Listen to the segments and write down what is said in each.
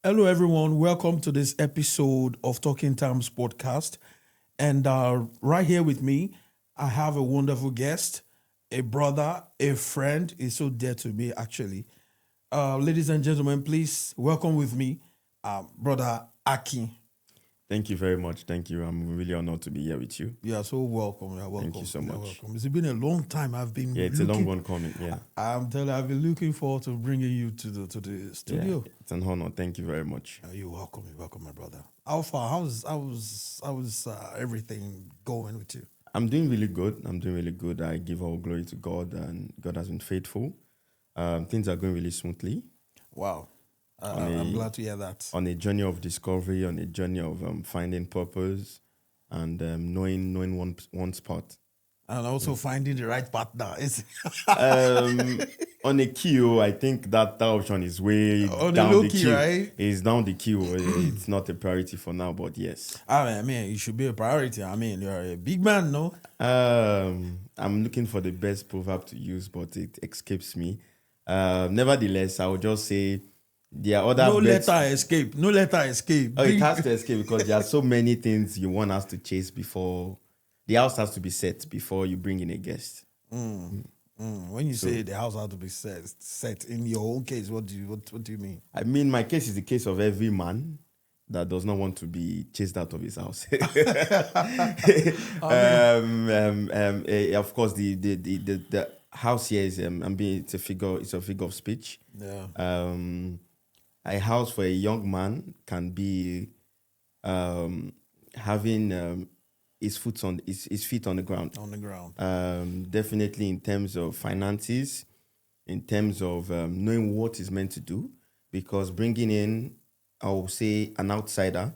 Hello, everyone. Welcome to this episode of Talking Times podcast. And right here with me, I have a wonderful guest, a brother, a friend. Is so dear to me, actually. Ladies and gentlemen, please welcome with me, brother Aki. Thank you very much. Thank you. I'm really honored to be here with you. You are so welcome. You're Thank you welcome. so You're much. welcome. It's been a long time. I've Yeah, been it's a long looking. one coming. Yeah. I'm telling you, I've been looking forward to bringing you to the Yeah. studio. It's an honor. Thank you very much. You're welcome. You're welcome, my brother. How far? How's everything going with you? I'm doing really good. I'm doing really good. I give all glory to God, and God has been faithful. Things are going really smoothly Wow. on I'm a glad to hear that. on a journey of discovery, on a journey of finding purpose, and knowing one's part. And also finding the right partner. It's Um, on a queue, I think that option is way on the down low the key, queue. right? It's down the queue. It's not a priority for now, but yes. I mean, it should be a priority. I mean, you're a big man, no? I'm looking for the best proverb to use, but it escapes me. Nevertheless, I would just say there are other No bets. letter escape. No letter escape. Oh, it has to escape because there are so many things you want us to chase before the house has to be set before you bring in a guest. When you say the house has to be set in your own case, what do you mean? I mean, my case is the case of every man that does not want to be chased out of his house. Of course, the house here is it's a figure of speech. Yeah. A house for a young man can be having his feet on the ground. On the ground. Definitely in terms of finances, in terms of knowing what he's meant to do, because bringing in, I will say, an outsider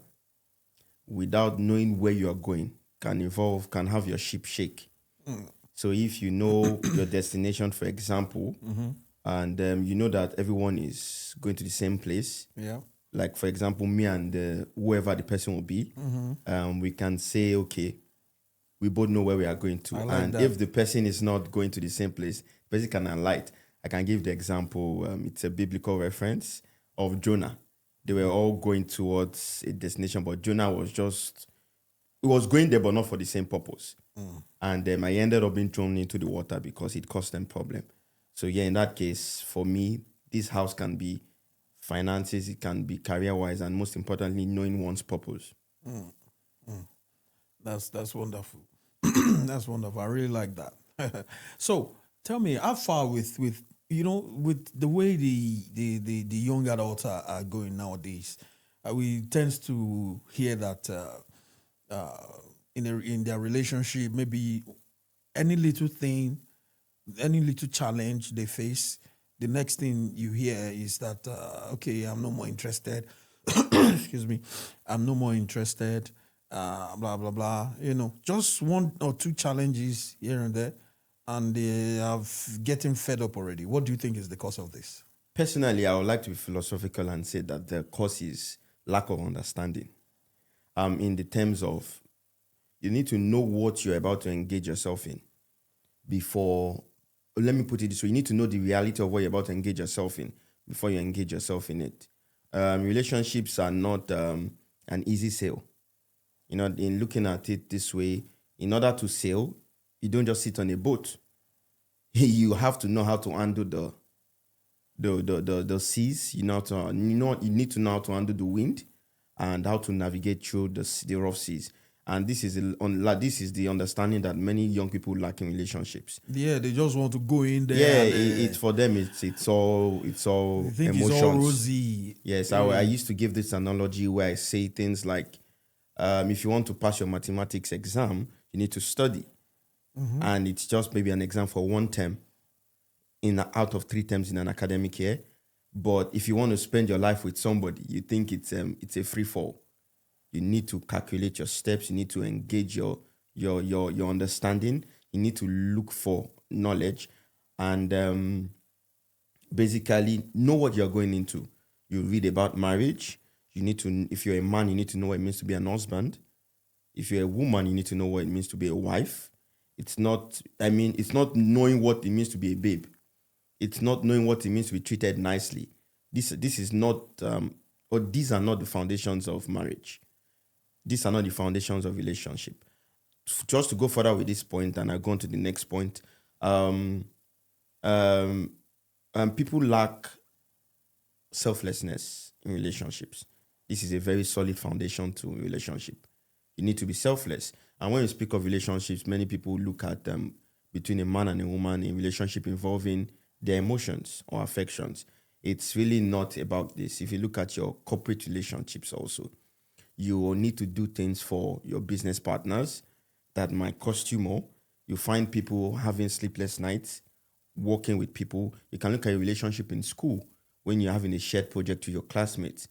without knowing where you are going can have your ship shake. So if you know your destination, for example, and you know that everyone is going to the same place, Yeah. like for example, me and whoever the person will be, we can say, okay, we both know where we are going to. I like And that. if the person is not going to the same place, the person can alight. I can give the example, it's a biblical reference of Jonah. They were all going towards a destination, but Jonah he was going there, but not for the same purpose. And I ended up being thrown into the water because it caused them problem. So yeah, in that case, for me, this house can be finances, it can be career-wise, and most importantly, knowing one's purpose. That's wonderful. That's wonderful. I really like that. So tell me, how far with with the way the young adults are going nowadays, we tend to hear that in their relationship, maybe any little thing, any little challenge they face, the next thing you hear is that okay, I'm no more interested. Excuse me, I'm no more interested. Blah blah blah. Just one or two challenges here and there, and they have getting fed up already. What do you think is the cause of this? Personally, I would like to be philosophical and say that the cause is lack of understanding. In the terms of you need to know what you're about to engage yourself in before. Let me put it this way: you need to know the reality of what you're about to engage yourself in before you engage yourself in it. Relationships are not an easy sale. In looking at it this way, in order to sail, you don't just sit on a boat. You have to know how to handle the seas. You need to know how to handle the wind and how to navigate through the rough seas. And this is the understanding that many young people lack in relationships. Yeah, they just want to go in there. Yeah, and, it's for them. It's all I think emotions. it's all rosy. Yes, I used to give this analogy where I say things like, if you want to pass your mathematics exam, you need to study, and it's just maybe an exam for one term out of 3 terms in an academic year. But if you want to spend your life with somebody, you think it's a free fall. You need to calculate your steps. You need to engage your understanding. You need to look for knowledge, and basically know what you're going into. You read about marriage. You need to, if you're a man, you need to know what it means to be an husband. If you're a woman, you need to know what it means to be a wife. It's not knowing what it means to be a babe. It's not knowing what it means to be treated nicely. This is not or these are not the foundations of marriage. These are not the foundations of relationship. Just to go further with this point, and I go on to the next point. Um, um, People lack selflessness in relationships. This is a very solid foundation to relationship. You need to be selfless. And when you speak of relationships, many people look at between a man and a woman, a relationship involving their emotions or affections. It's really not about this. If you look at your corporate relationships also, you will need to do things for your business partners that might cost you more. You find people having sleepless nights, working with people. You can look at a relationship in school when you're having a shared project with your classmates.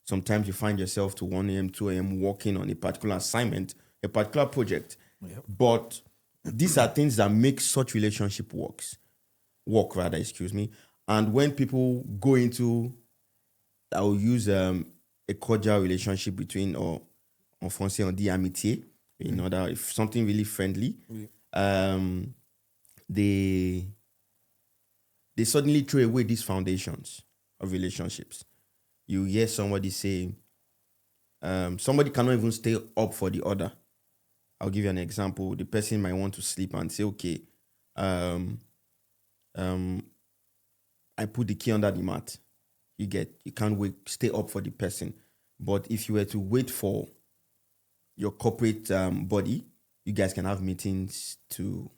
Sometimes you find yourself to 1 a.m., 2 a.m. working on a particular assignment, a particular project. Yep. But these are things that make such relationship work rather, excuse me. And when people go into, I will use a cordial relationship between, or en français on dit amitié, in order, if something really friendly, um, they suddenly throw away these foundations of relationships. You hear somebody say, somebody cannot even stay up for the other. I'll give you an example. The person might want to sleep and say, okay, um, I put the key under the mat. You can't wait, stay up for the person. But if you were to wait for your corporate body, you guys can have meetings to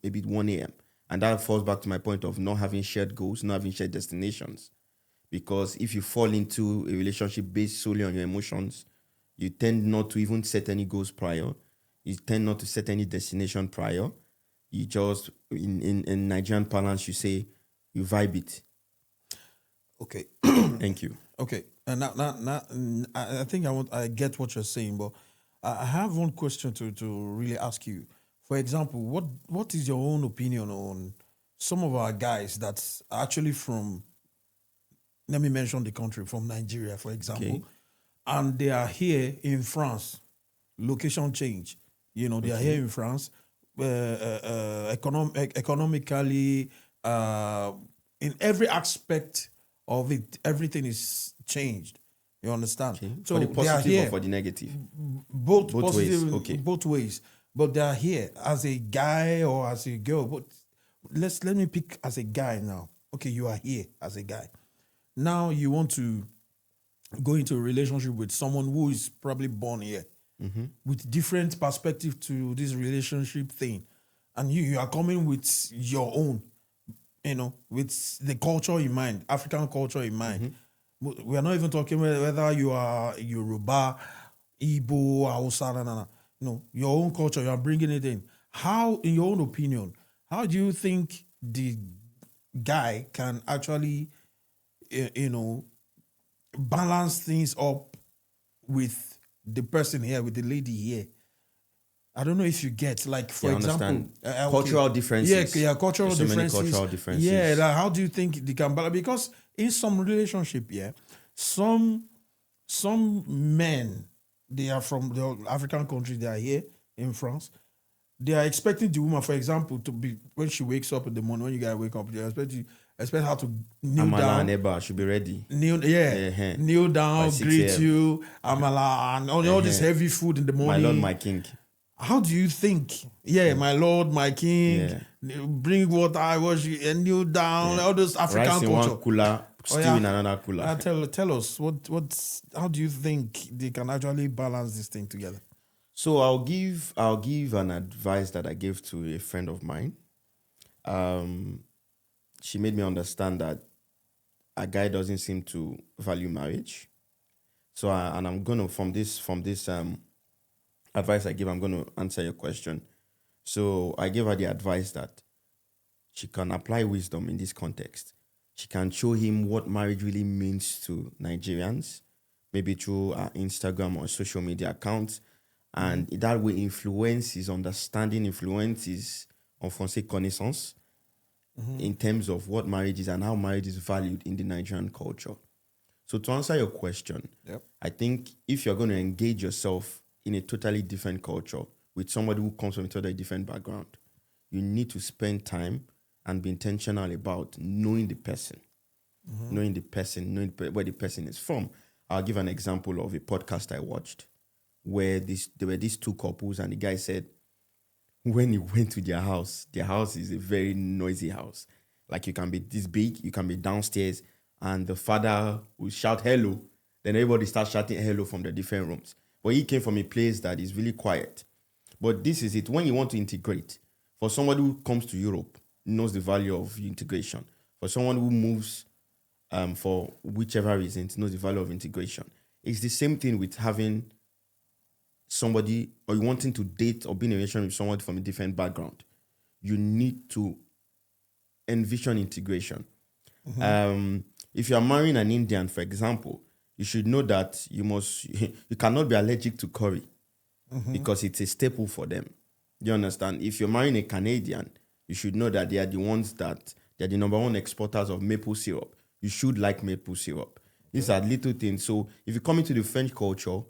maybe 1 a.m. And that falls back to my point of not having shared goals, not having shared destinations. Because if you fall into a relationship based solely on your emotions, you tend not to even set any goals prior. You tend not to set any destination prior. You just, in Nigerian parlance, you say, you vibe it. Okay. Thank you. Okay. And now, I think I get what you're saying, but I have one question to really ask you. For example, what is your own opinion on some of our guys that's actually from, let me mention the country, from Nigeria, for example, Okay. and they are here in France, location change. They are here in France, economically, in every aspect of it, everything is changed. You understand? Okay. For the So they are positive or here, for the negative? both Both ways. positive, Okay. both ways. But they are here as a guy or as a girl. But let me pick as a guy now. Okay, you are here as a guy. Now you want to go into a relationship with someone who is probably born here with different perspective to this relationship thing, and you are coming with your own, with the culture in mind, African culture in mind. We are not even talking whether you are Yoruba, Igbo, Hausa, no. Your own culture, you are bringing it in. How, in your own opinion, how do you think the guy can actually, you know, balance things up with the person here, with the lady here? I don't know if you get, like, for Yeah, I example, understand. okay, Cultural differences. yeah, cultural There's so many differences. cultural differences. Yeah, like, how do you think they can balance? Because in some relationship, yeah, some men, they are from the African country, they are here in France. They are expecting the woman, for example, to be, when she wakes up in the morning, when you guys wake up, they expect her to kneel Amala and down, Eba should be ready. Uh-huh. kneel By down, 6 greet a.m. you, amala, and all this Uh-huh. heavy food in the My lord, morning. my king. How do you think? Yeah, my lord, my king, Yeah. bring water, I wash you, and kneel down, Yeah. all this Rice African in culture. one cooler, Oh stew yeah, in another cooler. tell us how do you think they can actually balance this thing together? So I'll give an advice that I gave to a friend of mine. Um, she made me understand that a guy doesn't seem to value marriage. So and I'm gonna from this advice I give, I'm gonna answer your question. So I gave her the advice that she can apply wisdom in this context. She can show him what marriage really means to Nigerians, maybe through her Instagram or social media accounts. And that way influence his understanding, influence his en français connaissance in terms of what marriage is and how marriage is valued in the Nigerian culture. So to answer your question, Yep. I think if you're going to engage yourself in a totally different culture with somebody who comes from a totally different background, you need to spend time and be intentional about knowing the person. knowing the person, knowing where the person is from. I'll give an example of a podcast I watched where there were these two couples, and the guy said when he went to their house is a very noisy house. Like you can be this big, you can be downstairs, and the father will shout hello, then everybody starts shouting hello from the different rooms. But he came from a place that is really quiet. But this is it. When you want to integrate, for somebody who comes to Europe, knows the value of integration. For someone who moves for whichever reason, knows the value of integration. It's the same thing with having somebody or you wanting to date or be in a relationship with someone from a different background. You need to envision integration. If you are marrying an Indian, for example, you should know that you cannot be allergic to curry because it's a staple for them. Do you understand? If you're marrying a Canadian, you should know that they're the number one exporters of maple syrup. You should like maple syrup. These are little things. So if you come into the French culture,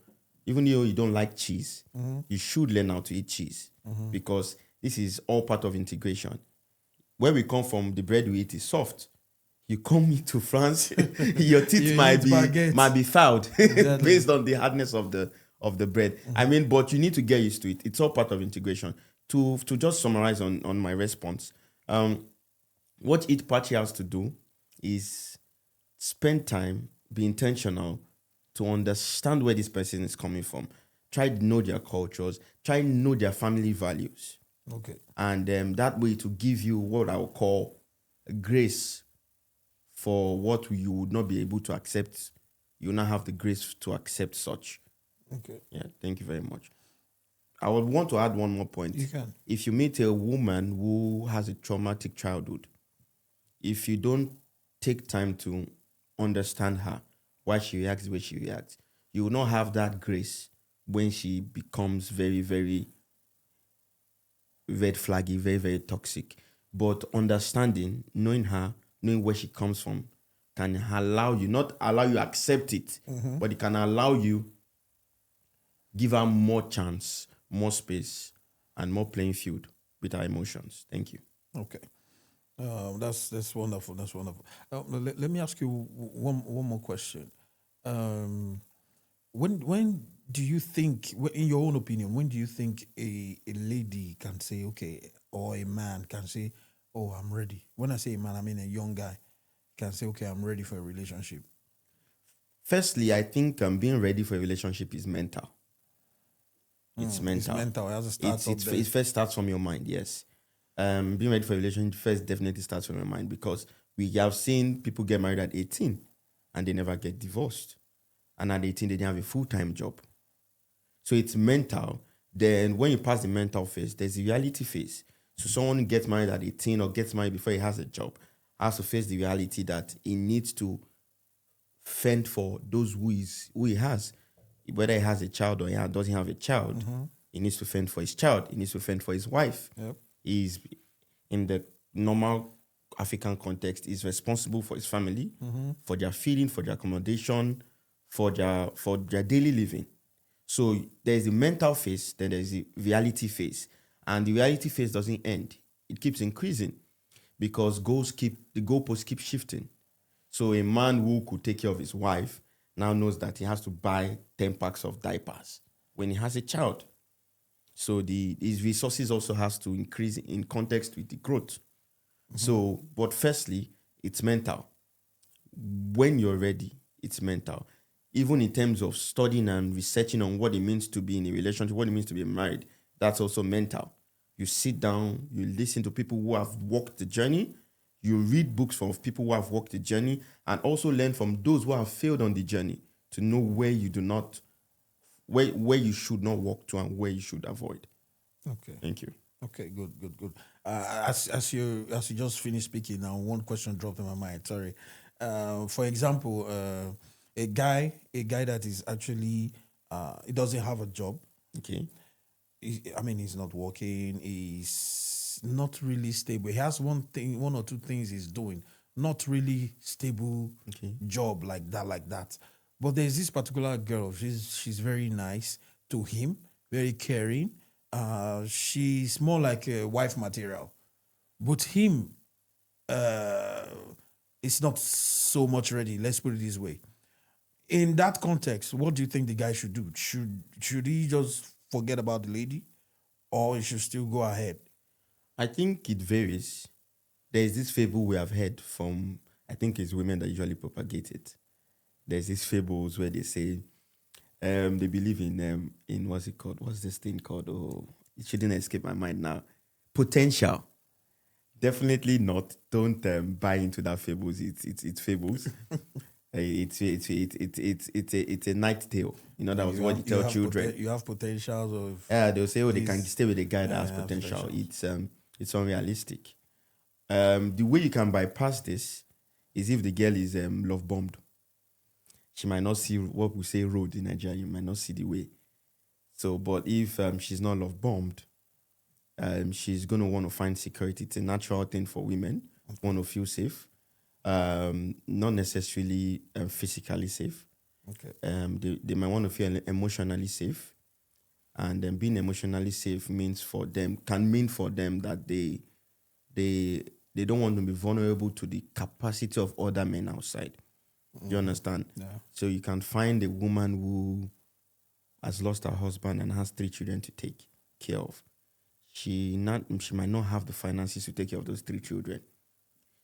even though you don't like cheese, you should learn how to eat cheese because this is all part of integration. Where we come from, the bread we eat is soft. You come into France, your teeth You might eat baguette. be fouled Exactly. based on the hardness of the bread. I mean, but you need to get used to it. It's all part of integration. To just summarize on my response, what each party has to do is spend time, be intentional to understand where this person is coming from. Try to know their cultures. Try to know their family values. Okay. And that way to give you what I would call grace for what you would not be able to accept. You will not have the grace to accept such. Okay. Yeah, thank you very much. I would want to add one more point. You can. If you meet a woman who has a traumatic childhood, if you don't take time to understand her, why she reacts the way she reacts, you will not have that grace when she becomes very, very red flaggy, very, very toxic. But understanding, knowing her, knowing where she comes from, can allow you, not allow you accept it, but it can allow you give her more chance, more space, and more playing field with her emotions. Thank you. Okay. That's wonderful. That's wonderful. Let me ask you one more question. When do you think, in your own opinion, when do you think a lady can say, okay, or a man can say, oh, I'm ready? When I say a man, I mean a young guy can say, okay, I'm ready for a relationship. Firstly, I think being ready for a relationship is mental. It's mental. It's mental. It has a start up there. It first starts from your mind, yes. Being ready for a relationship first definitely starts from your mind because we have seen people get married at 18 and they never get divorced. And at 18, they didn't have a full-time job. So it's mental. Then when you pass the mental phase, there's the reality phase. So someone who gets married at 18 or gets married before he has a job has to face the reality that he needs to fend for those who he has. Whether he has a child or he doesn't have a child, he needs to fend for his child. He needs to fend for his wife. Yep. He's in the normal African context, he's responsible for his family, for their feeding, for their accommodation, for their daily living. So there's the mental phase, then there's the reality phase. And the reality phase doesn't end. It keeps increasing because the goalposts keep shifting. So a man who could take care of his wife now knows that he has to buy 10 packs of diapers when he has a child. So his resources also has to increase in context with the growth. So, but firstly, it's mental. When you're ready, it's mental. Even in terms of studying and researching on what it means to be in a relationship, what it means to be married, that's also mental. You sit down, you listen to people who have walked the journey, you read books from people who have walked the journey, and also learn from those who have failed on the journey to know where you should not walk to and where you should avoid. Okay. Thank you. Okay, good. As you just finished speaking, now one question dropped in my mind. Sorry. For example, a guy that is actually he doesn't have a job. Okay. He's not working. He's not really stable. He has one or two things he's doing. Not really stable job like that. But there's this particular girl. She's very nice to him, very caring. She's more like a wife material. But him, it's not so much ready. Let's put it this way. In that context, what do you think the guy should do? Should he just forget about the lady, or he should still go ahead? I think it varies. There is this fable we have heard from, I think it's women that usually propagate it. There's these fables where they say they believe in what's it called? What's this thing called? Oh, it shouldn't escape my mind now. Potential. Definitely not. Don't buy into that fables. It's fables. It's a night tale. You know that was what you tell children. You have potentials of Yeah, they'll say, oh, they can these- stay with a guy that yeah, has yeah, potential. potentials. It's unrealistic. The way you can bypass this is if the girl is love bombed. She might not see what we say road in Nigeria. You might not see the way. So, but if she's not love bombed, she's gonna want to find security. It's a natural thing for women. Want to feel safe, not necessarily physically safe. Okay. They might want to feel emotionally safe, and then being emotionally safe can mean for them that they don't want to be vulnerable to the capacity of other men outside. Do you understand? Yeah. So you can find a woman who has lost her husband and has 3 children to take care of. She might not have the finances to take care of those 3 children.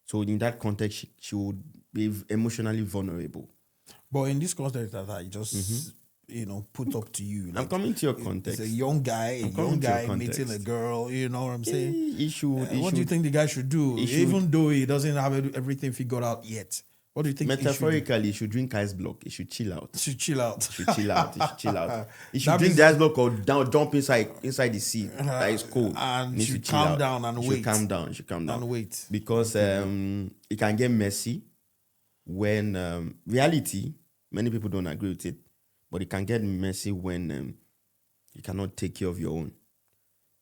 So in that context, she would be emotionally vulnerable. But in this context that I just put up to you, I'm coming to your it's context. a young guy, meeting a girl. You know what I'm saying? What do you think the guy should do? Even though he doesn't have everything figured out yet, what do you think? Metaphorically, he should drink ice block. He should chill out. He should chill out. He should chill out. He should chill out. He should That drink means- the ice block or jump inside the sea that is cold. And Needs to should chill calm out. down and He wait. should calm down. He should calm down. And wait. Because it can get messy when reality, many people don't agree with it, but it can get messy when you cannot take care of your own.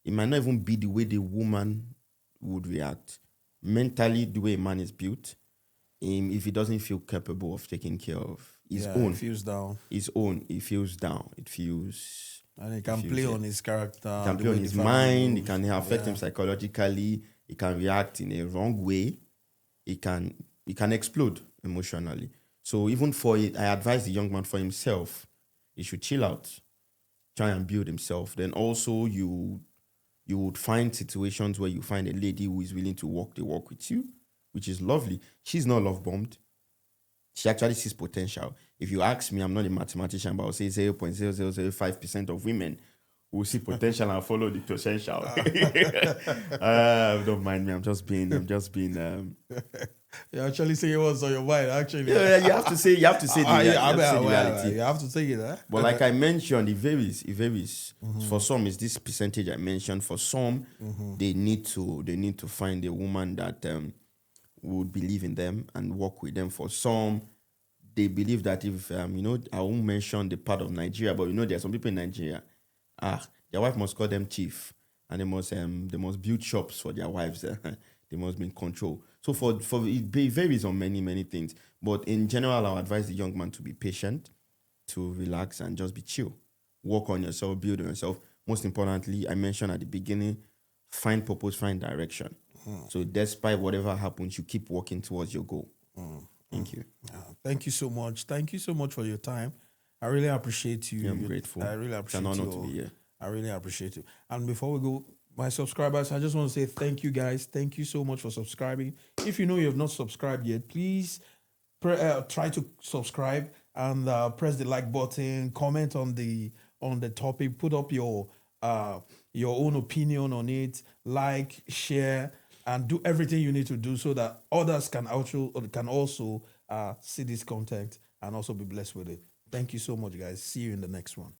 It might not even be the way the woman would react. Mentally, the way a man is built, if he doesn't feel capable of taking care of his own, He feels down. he feels down. It feels. And he can play on his character. He can play on his mind. It can affect him psychologically. He can react in a wrong way. It can explode emotionally. So even for it, I advise the young man for himself, he should chill out, try and build himself. Then also you would find situations where you find a lady who is willing to walk the walk with you, which is lovely. She's not love bombed. She actually sees potential. If you ask me, I'm not a mathematician, but I'll say 0.0005% of women will see potential and follow the potential. Don't mind me. I'm just being. You're actually saying what's on your mind, actually. Yeah, you have to say the reality. You have to say it, huh? But like I mentioned, it varies. For some, it's this percentage I mentioned. For some, they need to find a woman that would believe in them and work with them. For some, they believe that if I won't mention the part of Nigeria, but there are some people in Nigeria. Their wife must call them chief, and they must build shops for their wives. They must be in control. So for it varies on many things. But in general, I'll advise the young man to be patient, to relax and just be chill. Work on yourself, build on yourself. Most importantly, I mentioned at the beginning, find purpose, find direction. So despite whatever happens, you keep working towards your goal. Thank you. Thank you so much. Thank you so much for your time. I really appreciate you. Yeah, I'm grateful. I really appreciate It's an honor you. to be here. I really appreciate it. And before we go, my subscribers, I just want to say thank you, guys. Thank you so much for subscribing. If you know you have not subscribed yet, please try to subscribe and press the like button. Comment on the topic. Put up your own opinion on it. Like, share, and do everything you need to do so that others can also see this content and also be blessed with it. Thank you so much, guys. See you in the next one.